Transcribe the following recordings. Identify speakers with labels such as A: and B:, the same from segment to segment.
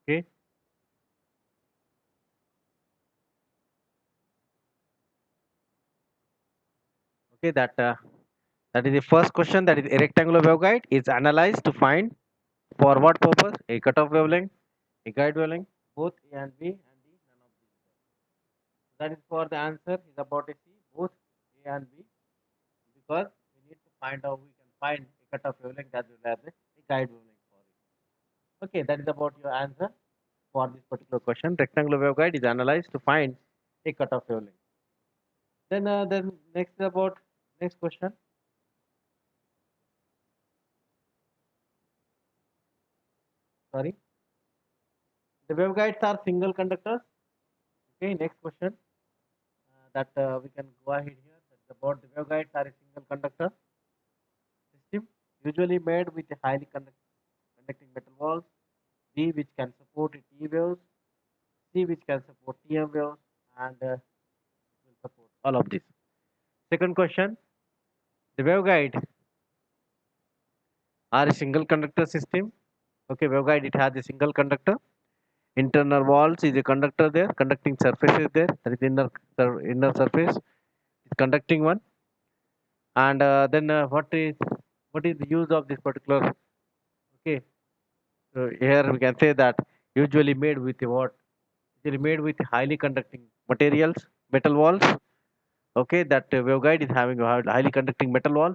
A: Okay. Okay, that is the first question. That is a rectangular waveguide is analyzed to find for what purpose? A cutoff wavelength, a guide wavelength, both A and B, and D, none of these. That is for the answer is about a C, both A and B, because we need to find out we can find a cutoff wavelength as well as a guide wavelength for it. Okay, that is about your answer for this particular question. Rectangular waveguide is analyzed to find a cutoff wavelength. Then next is about next question. Sorry, the waveguides are single conductors. Okay, next question that we can go ahead here. That's about the waveguides are a single conductor system, usually made with a highly conducting metal walls. B, which can support T waves. C, which can support TM waves, and will support all of this. Second question: the waveguide are a single conductor system. Okay, waveguide it has a single conductor. Internal walls is a conductor there. Conducting surface is there. That is inner surface is conducting one. And then what is the use of this particular? Okay, so here we can say that usually made with what? Usually made with highly conducting materials, metal walls. Okay, that waveguide is having a highly conducting metal wall.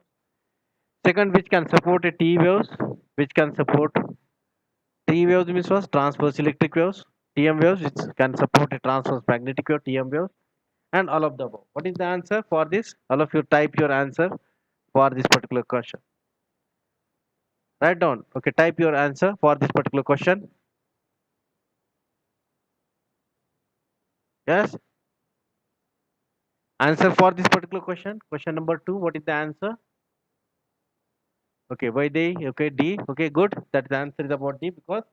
A: Second, which can support a T waves, which can support T waves means was transverse electric waves, TM waves, which can support a transverse magnetic wave, TM waves, and all of the above. What is the answer for this? All of you type your answer for this particular question. Write down. Okay, type your answer for this particular question. Yes. Answer for this particular question. Question number 2. What is the answer? Okay, why D? Okay, D. Okay, good. That the answer is about D because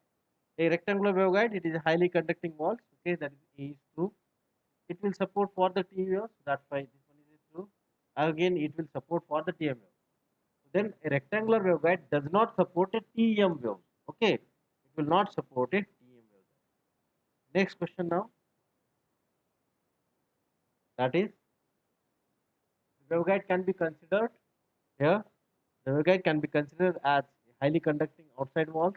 A: a rectangular waveguide it is a highly conducting walls. Okay, that is true. It will support for the T waves. That's why this one is true. Again, it will support for the TM wave. Then a rectangular waveguide does not support a TM wave. Okay, it will not support a TM wave. Next question now. That is, the waveguide can be considered here. The waveguide can be considered as highly conducting outside walls,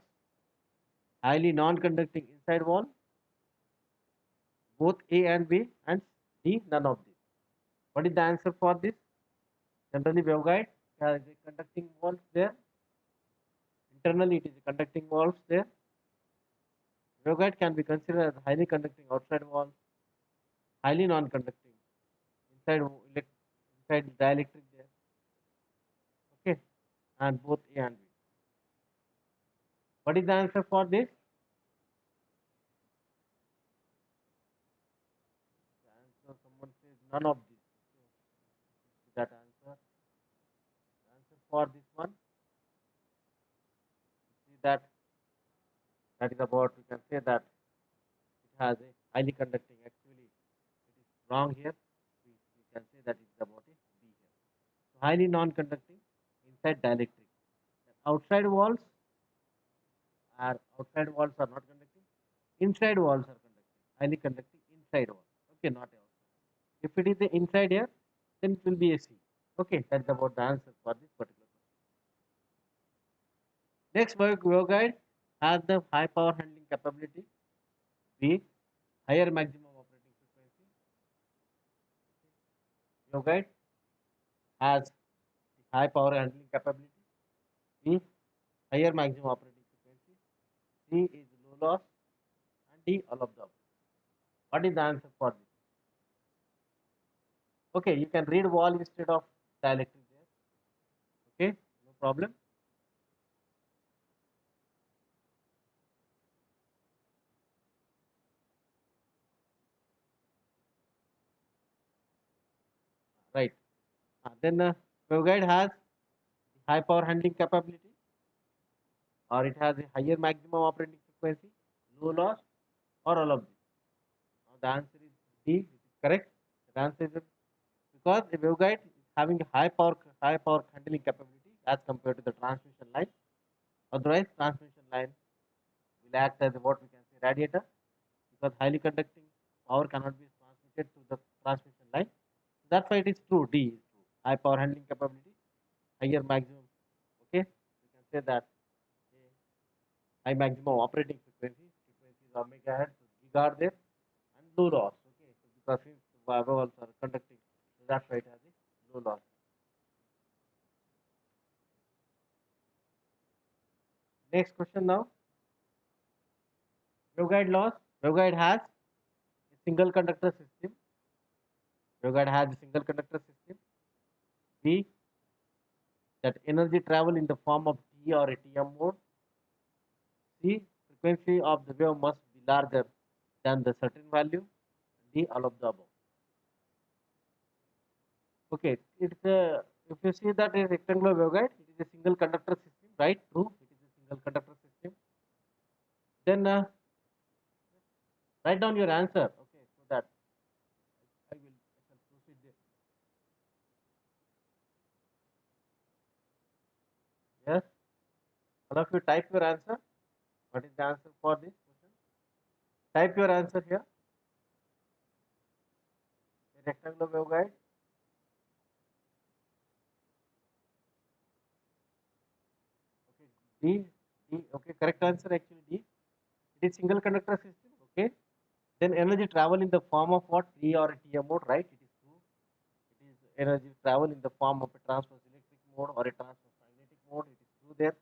A: highly non-conducting inside wall, both A and B, and D none of these. What is the answer for this? Generally, waveguide has a conducting walls there. Internally, it is a conducting walls there. Waveguide can be considered as highly conducting outside wall, highly non-conducting inside dielectric there. Okay, and both A and B. What is the answer for this? The answer someone says none of these. So that answer. The answer for this one. See that is about we can say that it has a highly conducting. Actually, it is wrong here. We can say that it is about a B here. So highly non-conducting inside dielectric. Outside walls are not conducting. Inside walls are conducting. Highly conducting inside walls. Okay, not outside. If it is the inside here, then it will be a C. Okay, that's about the answer for this particular question. Next, waveguide has the high power handling capability. B, higher maximum operating frequency. Waveguide has the high power handling capability. B, higher maximum operating frequency. C is low loss, and D all of the above. What is the answer for this? Okay, you can read wall instead of dielectric there. Okay, no problem. Right. Then waveguide has high power handling capability, or it has a higher maximum operating frequency, low loss, or all of these. Now the answer is D, which is correct. The answer is because a waveguide is having a high power handling capability as compared to the transmission line. Otherwise, transmission line will act as what we can say radiator, because highly conducting power cannot be transmitted through the transmission line. That's why it is true. D is true. High power handling capability, higher maximum. Okay, you can say that high maximum operating frequencies are megahertz, gigahertz there, and low loss. Okay, so because since vowels are conducting, so that's why it has a low loss. Next question now. Waveguide loss. Waveguide has a single conductor system. Waveguide has a single conductor system. B, that energy travel in the form of T or a TM mode. C, frequency of the wave must be larger than the certain value. D, all of the above. Okay, it's a, if you see that a rectangular waveguide, it is a single conductor system, right? True, it is a single conductor system. Then write down your answer. Okay, so that I shall proceed there. Yes, all of you type your answer. What is the answer for this question? Type your answer here. A rectangular waveguide. Okay, D, D. Okay, correct answer actually D. It is single conductor system. Okay. Then energy travel in the form of what? T or a TM mode, right? It is true. It is energy travel in the form of a transverse electric mode or a transverse magnetic mode. It is true there.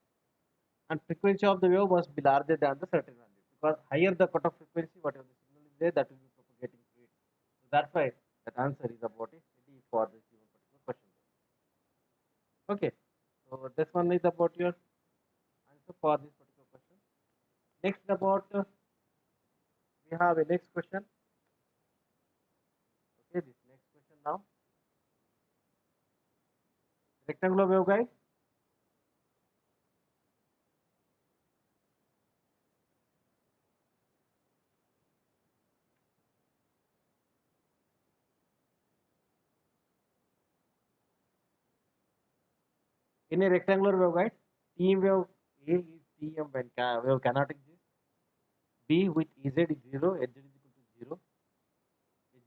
A: And frequency of the wave must be larger than the certain value, because higher the cutoff frequency, whatever the signal is there, that will be propagating to it. So that's why that answer is about a D for this given particular question. Okay. So this one is about your answer for this particular question. Next about we have a next question. Okay, this next question now. Rectangular waveguide. In a rectangular waveguide, T wave A is TM when wave cannot exist. B with Ez is 0, Hz is equal to 0.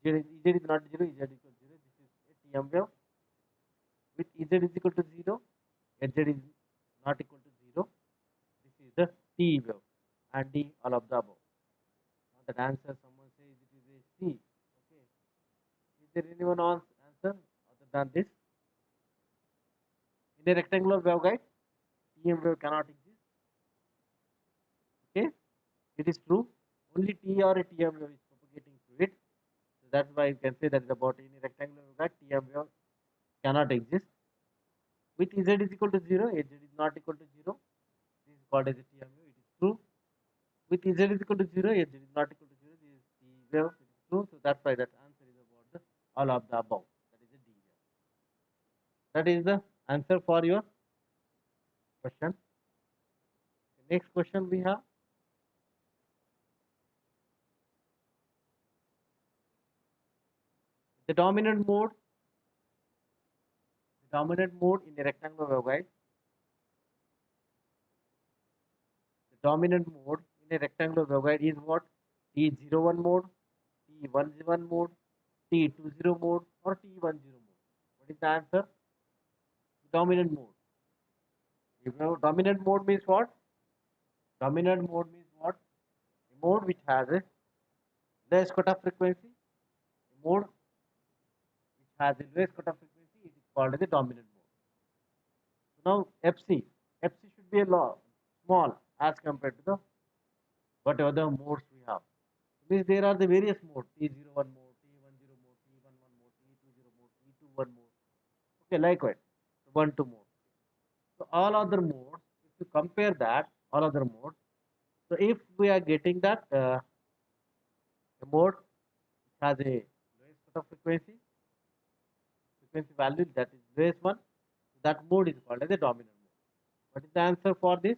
A: Ez is not 0, Ez equal to 0. This is a TM wave. With Ez is equal to 0, Hz is not equal to 0. This is the T wave. And D, all of the above. Now that answer, someone says it is a C. Okay. Is there anyone else answer other than this? In a rectangular waveguide, TM wave cannot exist. Okay. It is true. Only T or a TM wave is propagating through it. So that's why you can say that about any rectangular waveguide, TM wave cannot exist. With Z is equal to 0, Hz is not equal to 0. This is called as a TM wave. It is true. With Z is equal to 0, Hz is not equal to 0. This is T wave. It is true. So that's why that answer is about the all of the above. That is a D wave. That is the answer for your question. The next question we have. The dominant mode in a rectangular waveguide. The dominant mode in a rectangular waveguide is what? T01 mode, T11 mode, T20 mode, or T10 mode. What is the answer? Dominant mode. You know, dominant mode means what? Dominant mode means what? A mode which has a less cutoff frequency. A mode which has a less cutoff frequency, it is called as a dominant mode. So now FC. FC should be a law, small as compared to the whatever the modes we have. Means there are the various modes, T01 mode, T10 mode, T11 mode, T20 mode, T21 mode. Okay, likewise, 1-2 mode. So all other modes, if you compare that, all other modes, so if we are getting that a mode which has a lowest cutoff frequency value, that is lowest one, that mode is called as a dominant mode. What is the answer for this?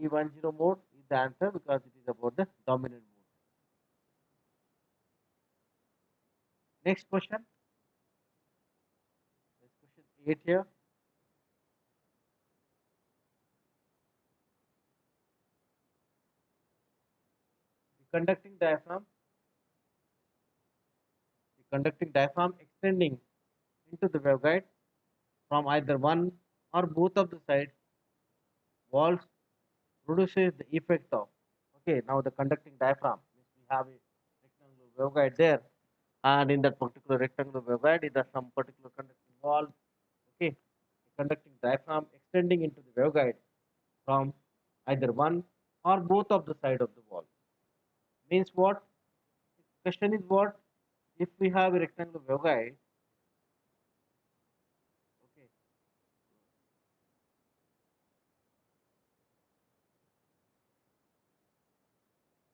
A: T10 mode is the answer because it is about the dominant mode. Next question. Next question 8 here. conducting diaphragm, extending into the waveguide from either one or both of the side walls produces the effect of. Okay, now the conducting diaphragm means we have a rectangular waveguide there, and in that particular rectangular waveguide, there is some particular conducting wall. Okay, conducting diaphragm extending into the waveguide from either one or both of the side of the wall. Means what? Question is what? If we have a rectangular waveguide, okay,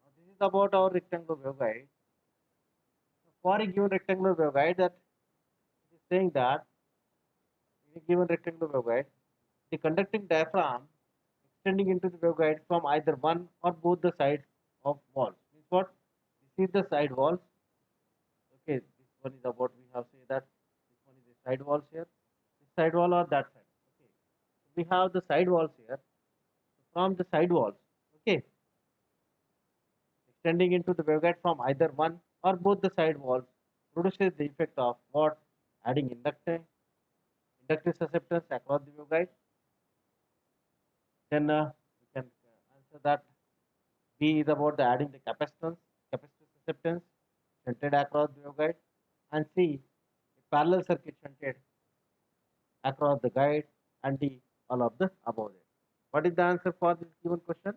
A: now this is about our rectangular waveguide. For a given rectangular waveguide, that it is saying that in a given rectangular waveguide, the conducting diaphragm extending into the waveguide from either one or both the sides of walls. Means what? This is the side walls. Okay, this one is about we have say that this one is the side walls here. This side wall or that side. Okay, so we have the side walls here. From the side walls, okay, extending into the waveguide from either one or both the side walls produces the effect of what? Adding inductive susceptance across the waveguide. Then we can answer that B is about the adding the capacitor susceptance shunted across the waveguide, and C, a parallel circuit shunted across the guide, and D, all of the above there. What is the answer for this given question?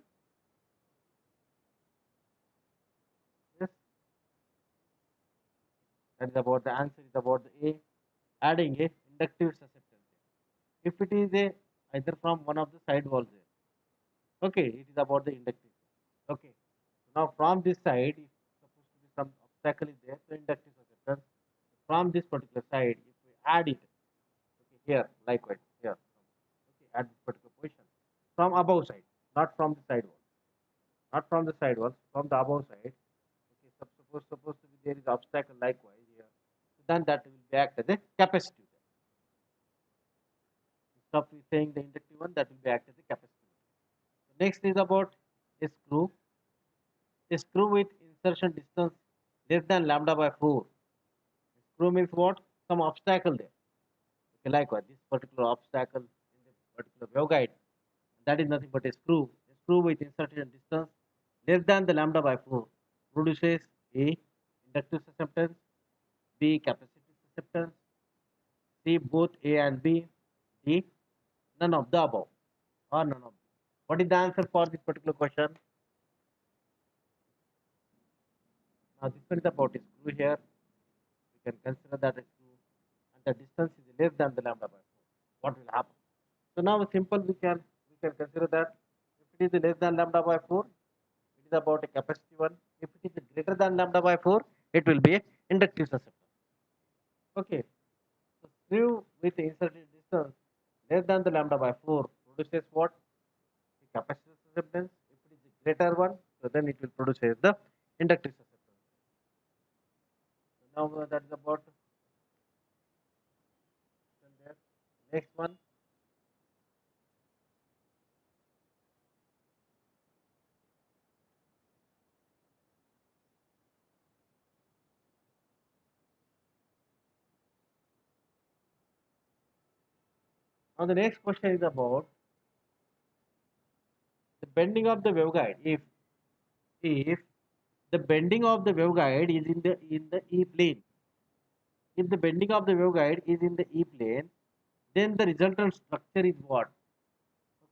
A: Yes, that is about the answer is about the A, adding a inductive susceptance. If it is a either from one of the side walls there, okay, it is about the inductive. Okay, now from this side, if supposed to be some obstacle is there, so inductive susceptance. From this particular side, if we add it, okay, here likewise here, okay, at this particular position, from above side, not from the side wall, not from the side wall, from the above side. Okay, supposed to be there is obstacle likewise here, so then that will be act as a capacitive. Stop saying the inductive one, that will be act as a capacitive. So next is about a screw. A screw with insertion distance less than lambda by 4. Screw means what? Some obstacle there. Okay, likewise, this particular obstacle in the particular waveguide, that is nothing but a screw. A screw with insertion distance less than the lambda by 4 produces A, inductive susceptance, B, capacitive susceptance, C, both A and B, D, none of the above or none of these. What is the answer for this particular question? Now this one is about a screw here. We can consider that a screw and the distance is less than the lambda by 4. What will happen? So now simple we can consider that if it is less than lambda by 4, it is about a capacitive one. If it is greater than lambda by 4, it will be a inductive susceptance. Okay. So screw with inserted distance less than the lambda by 4 produces what? The capacitive susceptance. If it is a greater one, so then it will produce the inductive susceptance. So now that is about there. Next one. Now the next question is about the bending of the waveguide. If the bending of the waveguide is in the E plane, if the bending of the waveguide is in the E plane, then the resultant structure is what?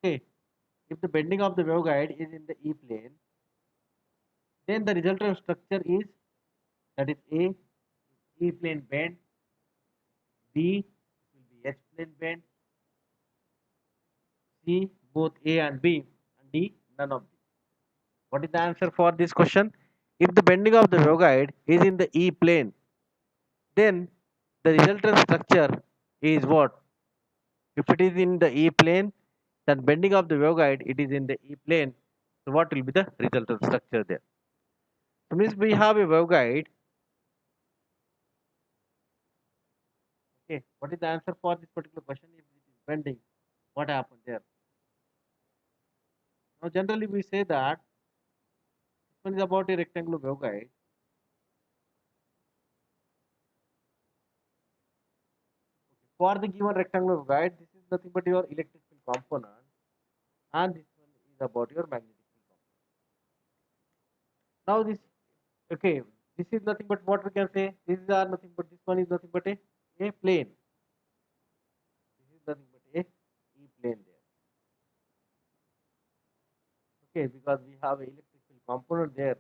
A: Okay, if the bending of the waveguide is in the E plane, then the resultant structure is, that is A, E plane bend, B will be H plane bend, C both A and B, and D none of these. What is the answer for this question? If the bending of the waveguide is in the E plane, then the resultant structure is what? If it is in the E plane, then bending of the waveguide it is in the E plane. So what will be the resultant structure there? So means we have a waveguide. Okay, what is the answer for this particular question? If it is bending, what happened there? Now generally we say that one is about a rectangular waveguide. For the given rectangular waveguide, this is nothing but your electric field component, and this one is about your magnetic field component. Now this, okay, this is nothing but what we can say. These are nothing but this one is nothing but a plane. This is nothing but a E plane there. Okay, because we have a electric field component there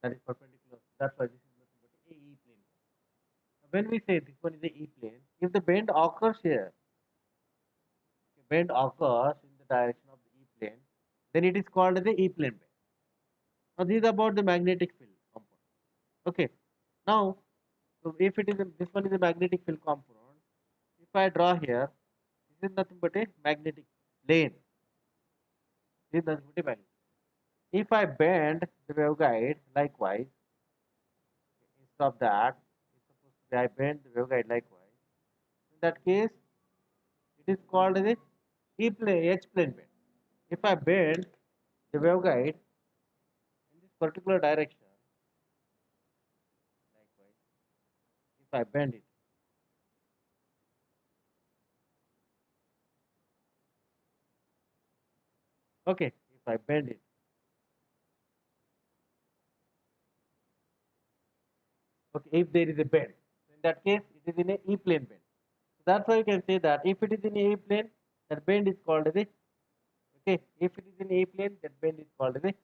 A: that is perpendicular. That's why this is nothing but a E plane. When we say this one is a E plane, if the bend occurs here, bend occurs in the direction of the E plane, then it is called as the E plane bend. Now this is about the magnetic field component. Okay. Now, so if it is this one is a magnetic field component, if I draw here, this is nothing but a magnetic plane. This is nothing but a magnetic. If I bend the waveguide likewise, instead of that, it's supposed to be I bend the waveguide likewise. In that case, it is called as a E plane, H plane bend. If I bend the waveguide in this particular direction, likewise, if I bend it, okay, if I bend it, okay, if there is a bend, in that case, it is in a E plane bend. So that's why you can say that if it is in a E plane, that bend is called as a, okay, if it is in A plane, that bend is called as a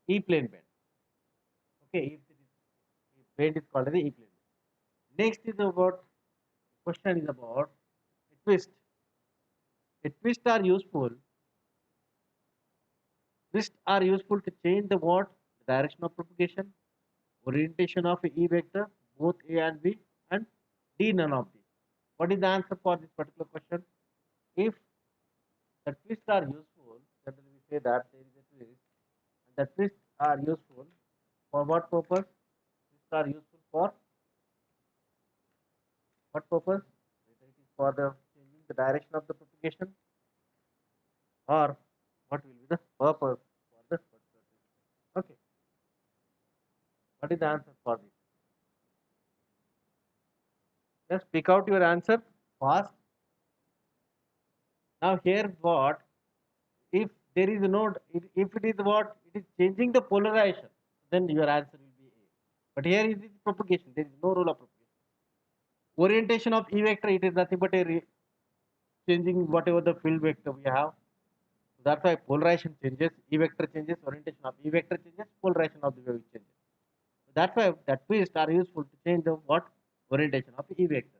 A: E plane bend. Okay, if it is bend is called as a E plane bend. Next is about question is about a twist. A twist are useful. Twists are useful to change the what? The direction of propagation, orientation of a E vector, both A and B, and D none of these. What is the answer for this particular question? If the twists are useful, then we say that there is a twist. And the twists are useful for what purpose? Twists are useful for what purpose? Whether it is for the changing the direction of the propagation, or what will be the purpose for the particular twist. Okay, what is the answer for this? Just pick out your answer fast. Now here what? If there is no, if it is what? It is changing the polarization, then your answer will be A. But here it is propagation. There is no rule of propagation. Orientation of E vector, it is nothing but a changing whatever the field vector we have. So that's why polarization changes, E vector changes, orientation of E vector changes, polarization of the wave changes. So that's why that twists are useful to change the what? Orientation of E vector.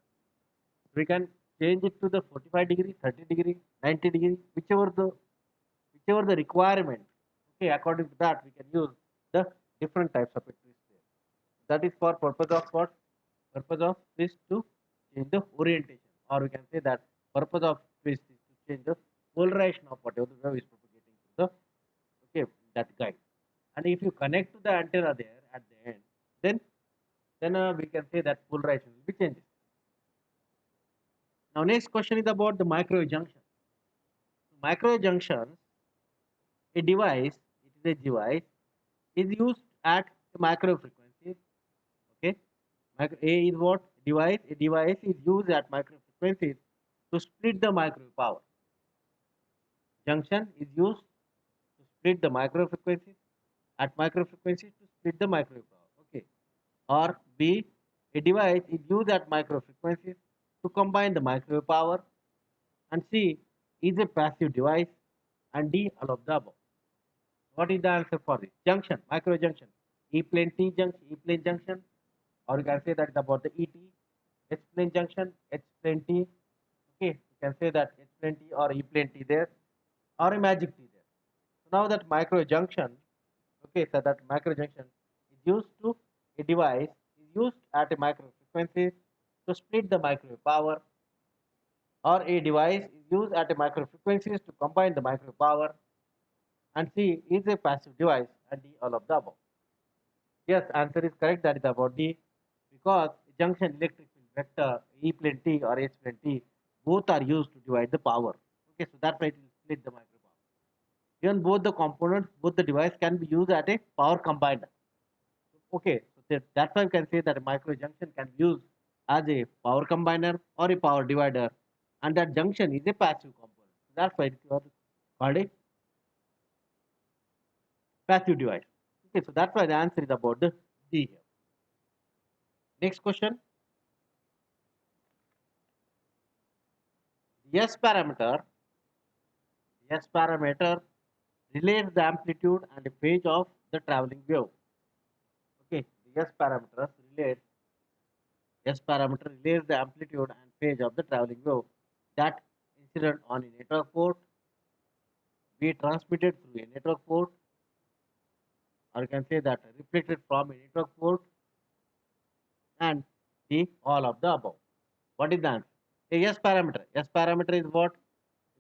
A: We can change it to the 45 degree, 30 degree, 90 degree, whichever the requirement. Okay, according to that we can use the different types of a twist there. That is for purpose of what? Purpose of twist to change the orientation, or we can say that purpose of twist is to change the polarization of whatever the wave is propagating to the, okay, that guide. And if you connect to the antenna there at the end, then we can say that polarization will be changes. Now next question is about the microwave junction. Microwave junctions, a device, it is a device, is used at microwave frequencies. Okay, A is what? Device. A device is used at microwave frequencies to split the microwave power. Junction is used to split the microwave frequencies at microwave frequencies to split the microwave power. Okay. Or B, a device is used at microwave frequencies to combine the microwave power. And C is a passive device. And D, all of the above. What is the answer for this? Junction, microwave junction. E plane T junction, E plane junction, or you can say that is about the ET, H plane junction, H plane T. Okay, you can say that H plane T or E plane T there, or a magic T there. So now that microwave junction, okay, so that microwave junction is used to a device is used at a microwave frequency to split the microwave power, or a device is used at a microwave frequencies to combine the microwave power, and C is a passive device, and D all of the above. Yes, answer is correct. That is about D, because junction electric field vector E plane T or H plane T both are used to divide the power. Okay, so that's why it will split the microwave power. Even both the components, both the device can be used at a power combiner. Okay, so that's why we can say that a micro junction can be used as a power combiner or a power divider, and that junction is a passive component. That's why it's called a passive device. Okay, so that's why the answer is about the D here. Next question. S parameter. S parameter relates the amplitude and the phase of the traveling wave. Okay, the S parameter relates the amplitude and phase of the traveling wave that incident on a network port, be transmitted through a network port, or you can say that reflected from a network port, and the all of the above. What is the answer? A S parameter. S parameter is what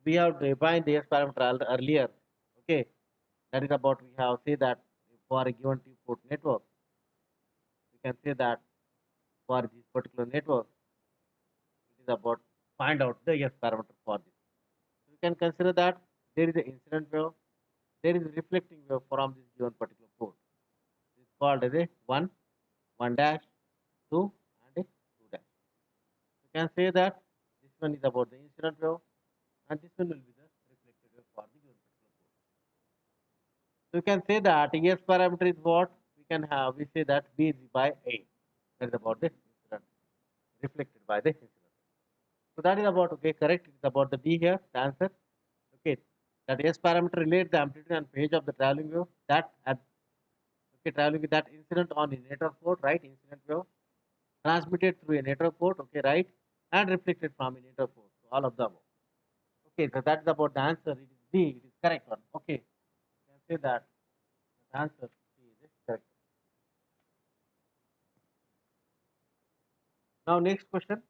A: we have defined the S parameter earlier. Okay, that is about we have say that for a given two port network, we can say that for this particular network, it is about find out the S parameter for this. You can consider that there is an incident wave, there is a reflecting wave from this given particular port. It is called as a 1, 1 dash, 2, and a 2 dash. You can say that this one is about the incident wave and this one will be the reflected wave for the given particular port. So you can say that ES parameter is what we can have. We say that B is by A. That is about the incident reflected by the incident. So that is about okay, correct. It is about the D here. The answer. Okay, that S parameter relates the amplitude and phase of the traveling wave that at okay traveling with that incident on the network port, right? Incident wave transmitted through a network port, okay, right, and reflected from a network port. So all of them. Okay, so that is about the answer. It is D. It is correct one. Okay, you can say that the answer D is correct. Now next question.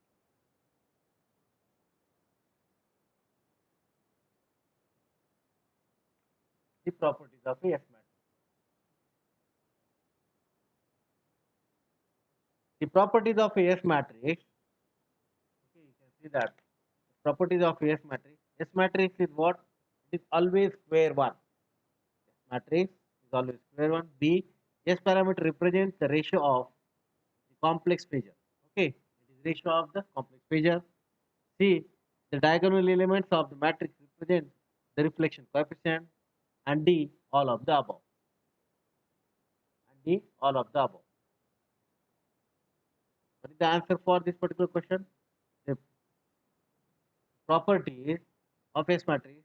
A: The properties of a S matrix. The properties of a S matrix. Okay, you can see that properties of a S matrix. S matrix is what? It is always square one. S matrix is always square one. B. S parameter represents the ratio of the complex feature. Okay, it is ratio of the complex feature. C. The diagonal elements of the matrix represent the reflection coefficient. And D. All of the above. And D. All of the above. What is the answer for this particular question? The properties of S matrix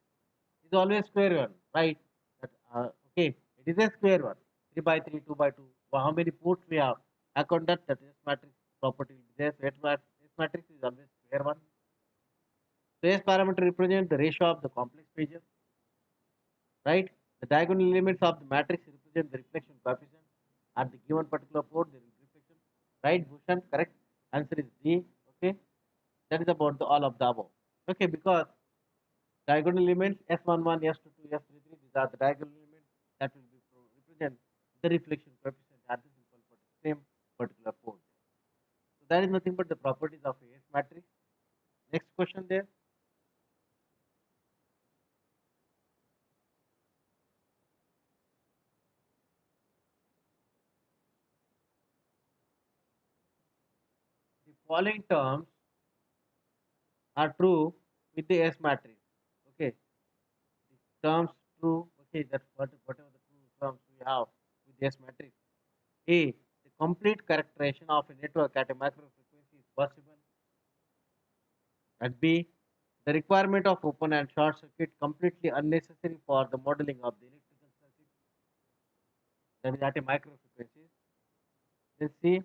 A: is always square one, right? That, okay, it is a square one. 3 by 3, 2 by 2. Well, how many ports we have? According to that S matrix property will be there. So S matrix is always square one. So S parameter represents the ratio of the complex feature, right? The diagonal elements of the matrix represent the reflection coefficient. At the given particular port, there is reflection. Right, Bhushan? Correct. Answer is D. Okay. That is about the all of the above. Okay, because diagonal elements S11, S22, S33, these are the diagonal elements that will be represent the reflection coefficient at the same particular port. So that is nothing but the properties of a S matrix. Next question there. The following terms are true with the S matrix. Okay, the terms true. Okay, that's whatever the true terms we have with the S matrix. A. The complete characterization of a network at a macro frequency is possible. And B. The requirement of open and short circuit completely unnecessary for the modeling of the electrical circuit that is at a micro frequency. Then C.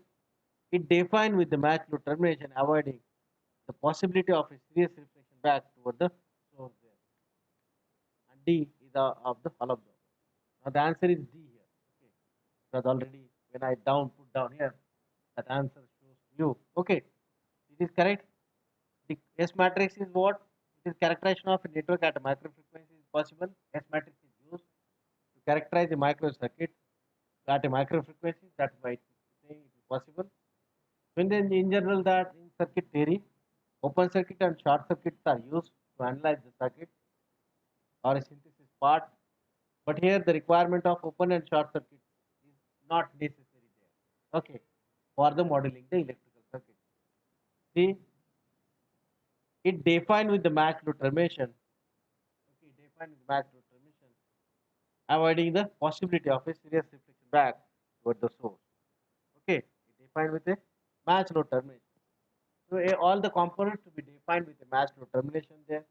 A: It defined with the match load termination, avoiding the possibility of a serious reflection back toward the source there. And D is of the all of them. Now the answer is D here. Okay. Because already when I put down here, that answer shows you. Okay. It is correct. The S matrix is what? It is characterization of a network at a micro frequency is possible. S matrix is used to characterize a micro circuit at a micro frequency. That's why it is possible. When then in general that in circuit theory, open circuit and short circuits are used to analyze the circuit or a synthesis part. But here the requirement of open and short circuit is not necessary there. Okay, for the modeling the electrical circuit. See, it defined with the match load termination. Okay, defined with match load termination, avoiding the possibility of a serious reflection back toward the source. Okay, it defined with a match load termination. So all the components to be defined with a match load termination there,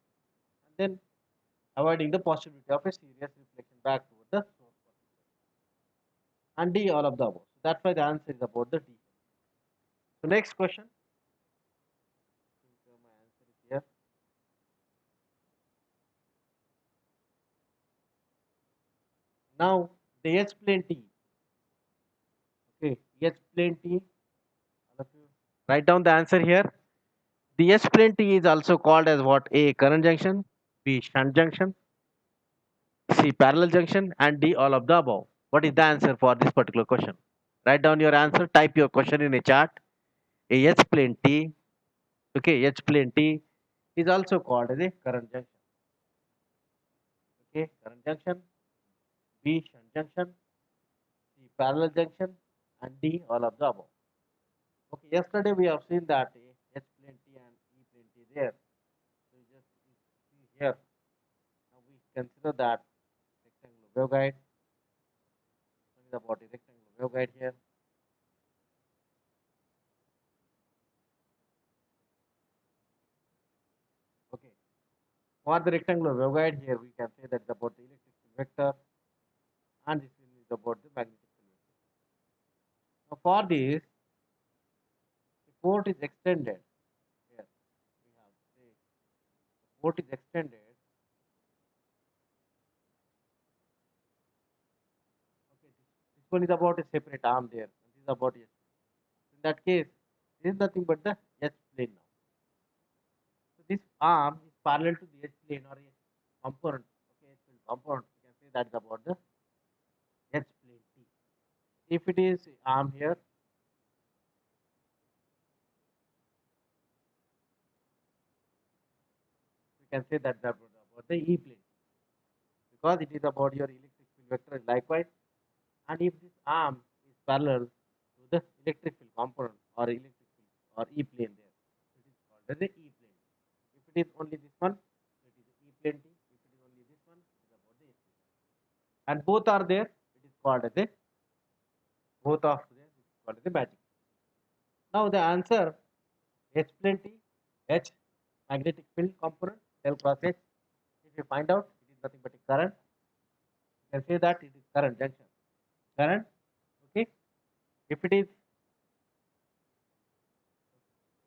A: and then avoiding the possibility of a serious reflection back toward the source. And D, all of the above. So that's why the answer is about the D. So next question. I think my answer is here. Now the H plane T. Okay, H plane T. All of you write down the answer here. The H plane T is also called as what? A, current junction, B, shunt junction, C, parallel junction, and D, all of the above. What is the answer for this particular question? Write down your answer. Type your question in a chart. A H plane T. Okay, H plane T is also called as a current junction. Okay, current junction, B, shunt junction, C, parallel junction, and D, all of the above. Okay, yesterday we have seen that a H plane T and E plane T there. So you just see here. Now we consider that rectangular waveguide. What is about a rectangular waveguide here? Okay, for the rectangular waveguide here, we can say that about the electric field vector, and this one is about the magnetic field vector. Now for this, the port is extended. Here we have say the port is extended. Okay, this one is about a separate arm there, and this is about H. In that case, this is nothing but the H plane now. So this arm is parallel to the H plane or a component. Okay, H plane component. We can say that is about the H plane T. If it is arm here, we can say that is about the E plane because it is about your electric field vector likewise. And if this arm is parallel to the electric field component or electric field or E plane there, it is called as the E plane. If it is only this one, it is E plane T. If it is only this one, it is about the H plane. And both are there, it is called as a both of them is called as a magic. Now the answer H plane T, H magnetic field component, del cross H. If you find out, it is nothing but a current. You can say that it is current junction. Current, okay. If it is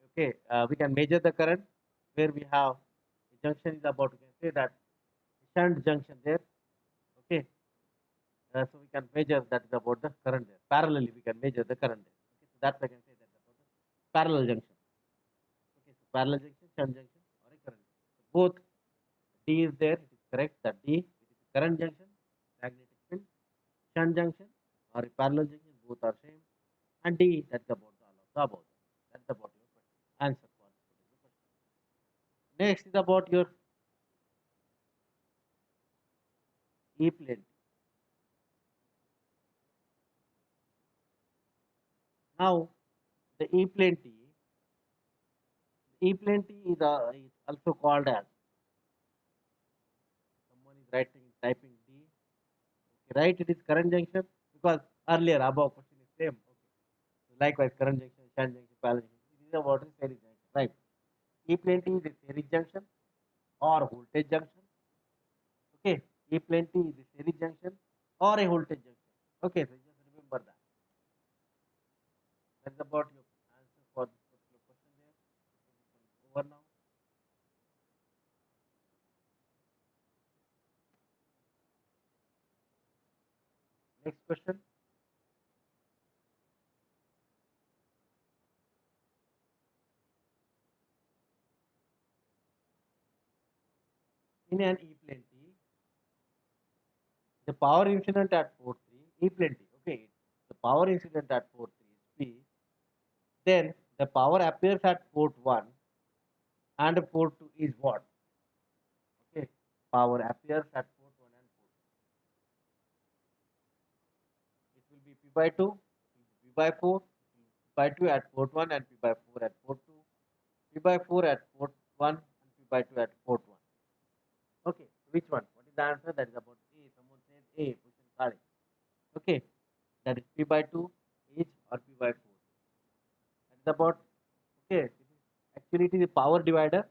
A: okay, we can measure the current where we have the junction is about. We can say that shunt junction there. Okay, so we can measure that is about the current there. Parallelly, we can measure the current there. Okay, so that's I can say that about the parallel junction. Okay, so parallel junction, shunt junction, or a current. So both D is there. It is correct. That D it is current junction, magnetic field, shunt junction, or a parallel junction. Both are same. And D that's about the all of the above. That's about your question. Answer for this particular question. Next is about your E plane. Now the E plane T is also called as someone is writing typing D. Okay, right? It is current junction because earlier above question is same. Okay. So likewise, current junction, shunt junction, parallel junction. It is about a series junction, right? E plane T is a series junction or voltage junction. Okay, E plane T is a series junction or a voltage junction. Okay, so just remember that. That's about your answer for this particular question there. Okay, this one is over now. Next question. In an E plane T, the power incident at port 3, E plane T, okay, the power incident at port 3 is P, then the power appears at port 1 and port 2 is what? Okay, power appears at port 1 and port 2. be P by 2, P by 4, P by 2 at port 1 and P by 4 at port 2, P by 4 at port 1 and P by 2 at port 1. Okay, which one? What is the answer? That is about A. Someone said A, position correct. Okay, that is P by 2 each or P by 4. That is about, okay, this is actually it is a power divider.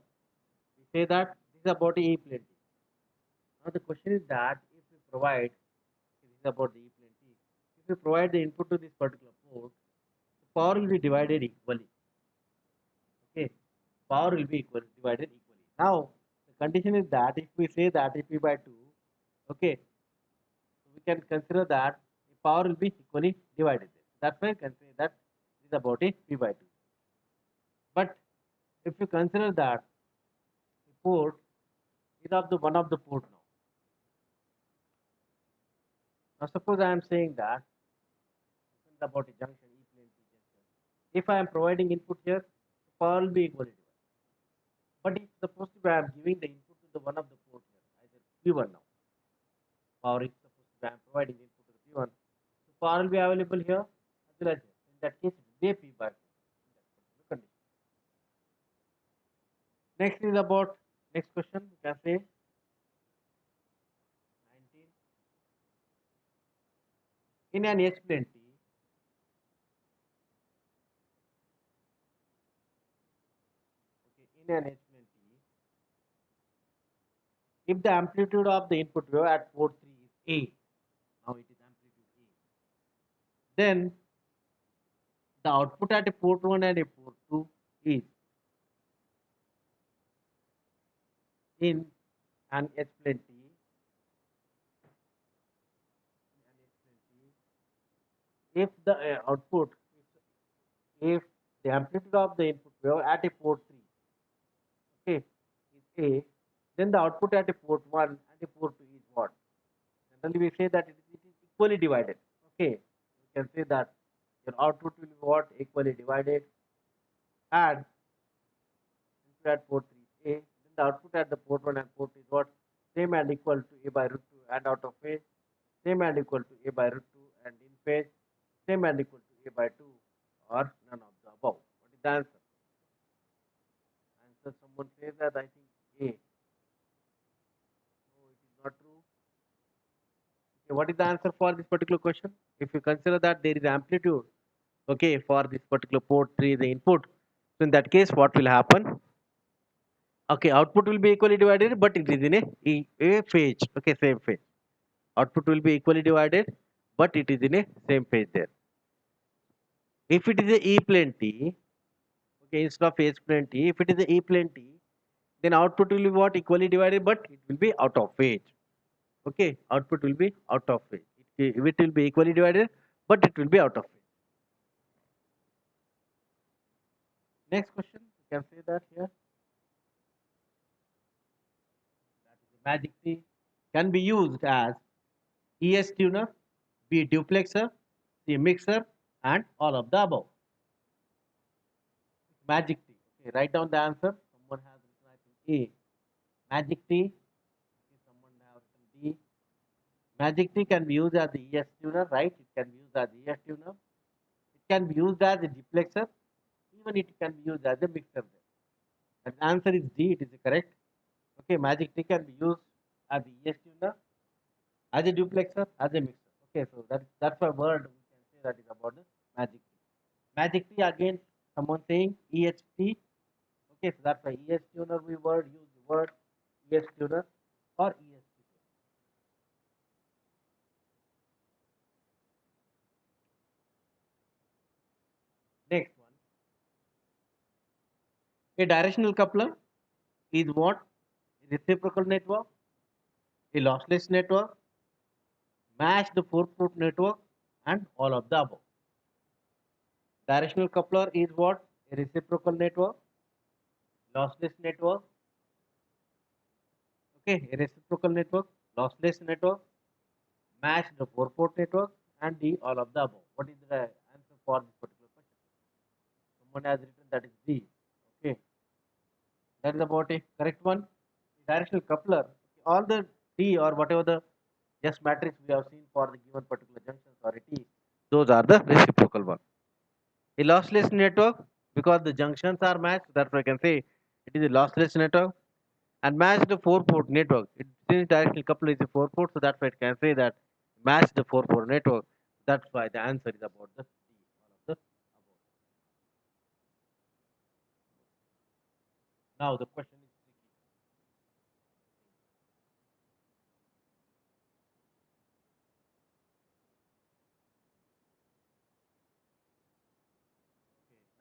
A: We say that this is about E plane T. Now the question is that if we provide, this is about the E plane T, if we provide the input to this particular port, the power will be divided equally. Okay, power will be divided equally. Now the condition is that if we say that if P by 2, okay, so we can consider that the power will be equally divided. That's why I can say that this is about a P by 2. But if you consider that the port is of the one of the port now. Now suppose I am saying that this is about a junction E plane T junction. If I am providing input here, the power will be equally divided. But if suppose I am giving the input to the one of the port here, either P1 now, power is supposed to be I am providing the input to the P1, so power will be available here as well as here. In that case, it will be a P by 4 in that particular condition. Next is about next question. You can say 19. In an H plane T, okay, in an H plane T, if the amplitude of the input wave at port 3 is A, now it is amplitude A, then the output at a port 1 and a port 2 is in an H plane T, if the output if the amplitude of the input wave at a port 3, okay, is A, then the output at a port 1 and a port 2 is what? Generally we say that it is equally divided. Okay, you can say that your output will be what? Equally divided, and input at port 3 is A, then the output at the port 1 and port 2 is what? Same and equal to A by root 2 and out of phase, same and equal to A by root 2 and in phase, same and equal to A by 2 or none of the above. What is the answer? Answer, someone says that I think A. No, it is not true. Okay, what is the answer for this particular question? If you consider that there is amplitude, okay, for this particular port 3, the input, so in that case, what will happen? Okay, output will be equally divided, but it is in a phase. Okay, same phase. Output will be equally divided, but it is in a same phase there. If it is a E plane T, okay, instead of H plane T, if it is a E plane T, then output will be what? Equally divided, but it will be out of phase. Okay, output will be out of phase. It will be equally divided, but it will be out of phase. Next question, you can say that here. That is the magic T can be used as ES tuner, B duplexer, C mixer, and all of the above. Magic T. Okay, write down the answer. Someone has written I think A. Magic T. Okay, someone has written D. Magic T can be used as the ES tuner, right? It can be used as the ES tuner. It can be used as a duplexer. Even it can be used as a mixer. And the answer is D. It is correct. Okay, Magic T can be used as the ES tuner, as a duplexer, as a mixer. Okay, so that's a word we can say that is about the Magic T. Magic T again, someone saying EHT. Okay, so that's why ES tuner we word use the word ES tuner or EST. Next one, a directional coupler is what? A reciprocal network, a lossless network, matched four-port network, and all of the above. Directional coupler is what? A reciprocal network, lossless network, okay, a reciprocal network, lossless network, match the four-port network, and the all of the above. What is the answer for this particular question? Someone has written that is D. Okay, that is about a correct one. Directional coupler, all the D or whatever the just matrix we have seen for the given particular junctions or a T, those are the reciprocal one. A lossless network, because the junctions are matched, that's why I can say it is a lossless network. And match the 4-port network. It since directly coupled is a 4-port, so that's why it can say that match the 4-port network. That's why the answer is about the D, all of the above. Now the question is tricky.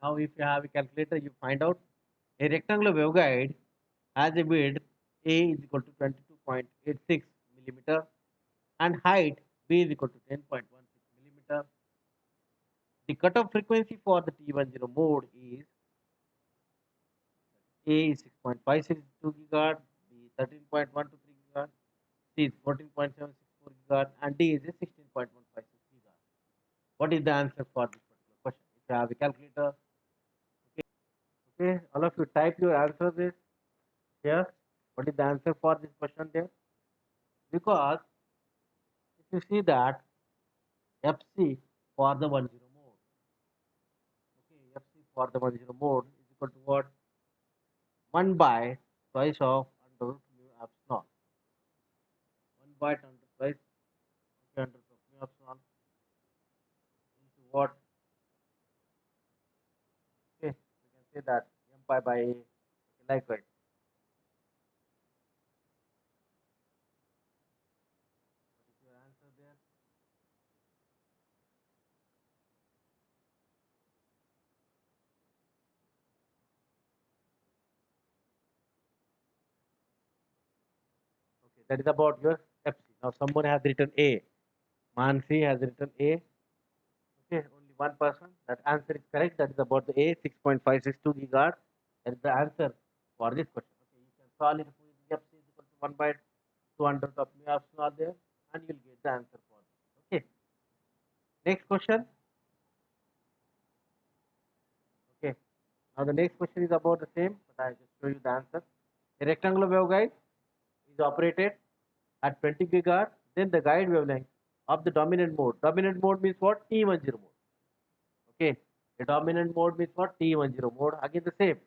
A: Now if you have a calculator, you find out a rectangular waveguide has a width A is equal to 22.86 millimeter and height B is equal to 10.16 millimeter. The cutoff frequency for the T10 mode is A is 6.562 gigahertz, B is 13.123 gigahertz, C is 14.764 gigahertz, and D is 16.156 gigahertz. What is the answer for this particular question? If you have a calculator, okay, all of you type your answers here. What is the answer for this question there? Because if you see that FC for the 10 mode, okay, FC for the 10 mode is equal to what? 1 by twice of under root mu epsilon. 1 by under twice, okay, under root mu epsilon into what? Okay, we can say that m pi by a. Okay, likewise. What is your answer there? Okay, that is about your FC. Now someone has written A. Mansi has written A. Okay, only one person. That answer is correct. That is about the A, 6.562 gigahertz. That is the answer for this question. Okay, you can solve it with FC is equal to 1 by 200 of mu epsilon there, and you'll get the answer for this. Okay, next question. Okay, now the next question is about the same, but I just show you the answer. A rectangular waveguide is operated at 20 gigahertz. Then the guide wavelength of the dominant mode. Dominant mode means what? T10 mode. Okay, the dominant mode means what? T10 mode. Again the same.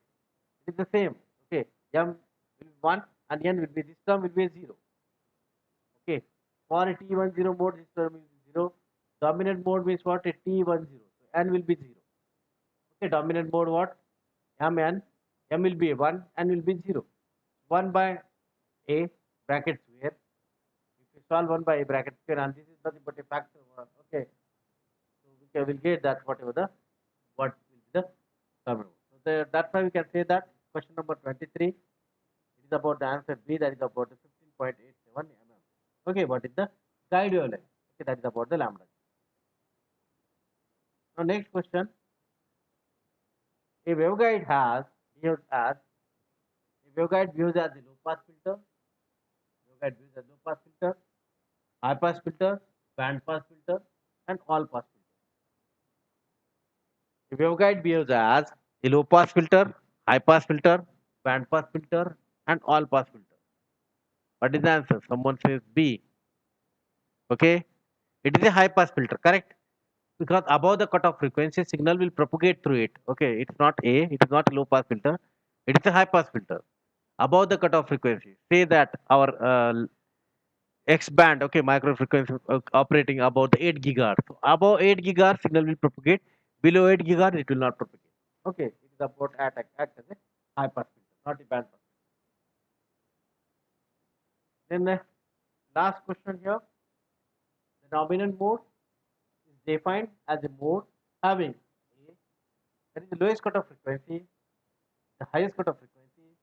A: It is the same. Okay, m will be 1 and n will be, this term will be a 0. Okay, for a T10 mode, this term will be 0. Dominant mode means what? A T10. So n will be 0. Okay, dominant mode what? Mn, m will be 1, n will be 0. 1 by a bracket square. If you solve 1 by a bracket square, and this is nothing but a factor. Okay, so we will get that whatever the what will be the terminal. So that's why we can say that question number 23. It is about the answer B, that is about the 15.87 mm. Okay, what is the guide wavelength? Okay, that is about the lambda. Now next question. A waveguide has behaves as a waveguide behaves as a low pass filter. Waveguide behaves as low pass filter, high pass filter, band pass filter, and all pass filter. A waveguide behaves as a low pass filter, high pass filter, band pass filter, and all pass filter. What is the answer? Someone says B. Okay, it is a high pass filter, correct? Because above the cutoff frequency, signal will propagate through it. Okay, it's not A, it is not a low pass filter, it is a high pass filter. Above the cutoff frequency, say that our X band, okay, micro frequency operating about the 8 gigahertz. So above 8 gigahertz, signal will propagate. Below 8 gigahertz, it will not propagate. Okay, it is about act as a high pass filter, not a band pass. Then the last question here, the dominant mode is defined as a mode having a, that is the lowest cutoff frequency, the highest cutoff frequency,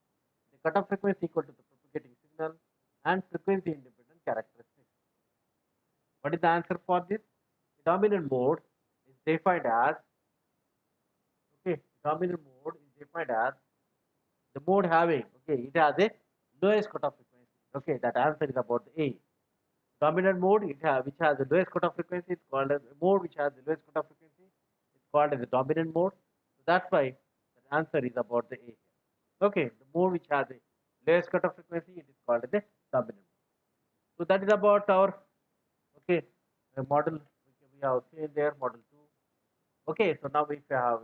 A: the cutoff frequency equal to the propagating signal, and frequency independent characteristics. What is the answer for this? The dominant mode is defined as, okay, dominant mode is defined as the mode having, okay, it has a lowest cutoff frequency. Okay, that answer is about the A. Dominant mode, which has the lowest cutoff frequency, it's called as a mode which has the lowest cutoff frequency. It's called as a dominant mode. So that's why the answer is about the A here. Okay, the mode which has a lowest cutoff frequency, it is called as a dominant mode. So that is about our, okay, model. We have seen there model 2. Okay, so now if you have